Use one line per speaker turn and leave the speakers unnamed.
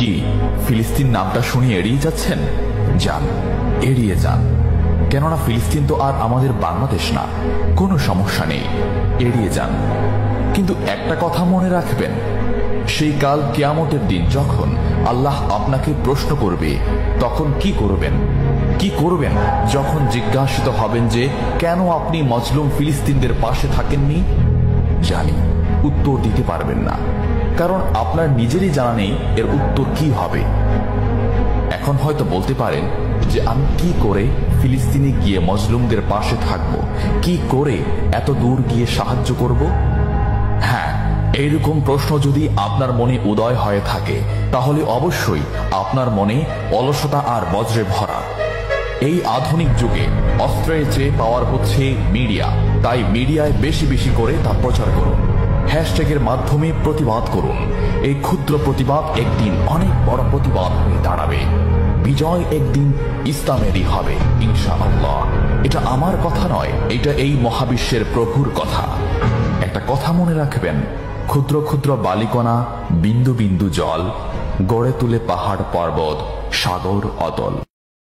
কি ফিলিস্তিন নামটা শুনে এড়িয়ে যাচ্ছেন? যান, এড়িয়ে যান। কেননা ফিলিস্তিন তো আর আমাদের বাংলাদেশ না। কোনো সমস্যা নেই, এড়িয়ে যান। কিন্তু একটা কথা মনে রাখবেন, সেই কাল কিয়ামতের দিন যখন আল্লাহ আপনাকে প্রশ্ন করবে, তখন কি করবেন? কি করবেন যখন জিজ্ঞাসিত হবেন যে কেন আপনি মজলুম ফিলিস্তিনদের পাশে থাকেননি? জানি উত্তর দিতে পারবেন না, কারণ আপনার নিজেরই জানা নেই এর উত্তর কি হবে। এখন হয়তো বলতে পারেন যে আমি কি করে ফিলিস্তিনে গিয়ে মজলুমদের পাশে থাকব, কি করে এত দূর গিয়ে সাহায্য করব? হ্যাঁ, এইরকম প্রশ্ন যদি আপনার মনে উদয় হয়ে থাকে, তাহলে অবশ্যই আপনার মনে অলসতা আর বজ্রে ভরা। এই আধুনিক যুগে অস্ত্রের চেয়ে পাওয়ার হচ্ছে মিডিয়া, তাই মিডিয়ায় বেশি বেশি করে তা প্রচার করুন। হ্যাশট্যাগের মাধ্যমে প্রতিবাদ করুন। এই ক্ষুদ্র প্রতিবাদ একদিন অনেক বড় প্রতিবাদ হয়ে দাঁড়াবে। বিজয় একদিন ইসলামেরই হবে ইনশাআল্লাহ। এটা আমার কথা নয়, এটা এই মহাবিশ্বের প্রভুর কথা। একটা কথা মনে রাখবেন, ক্ষুদ্র ক্ষুদ্র বালিকণা, বিন্দু বিন্দু জল গড়ে তুলে পাহাড় পর্বত, সাগর অতল।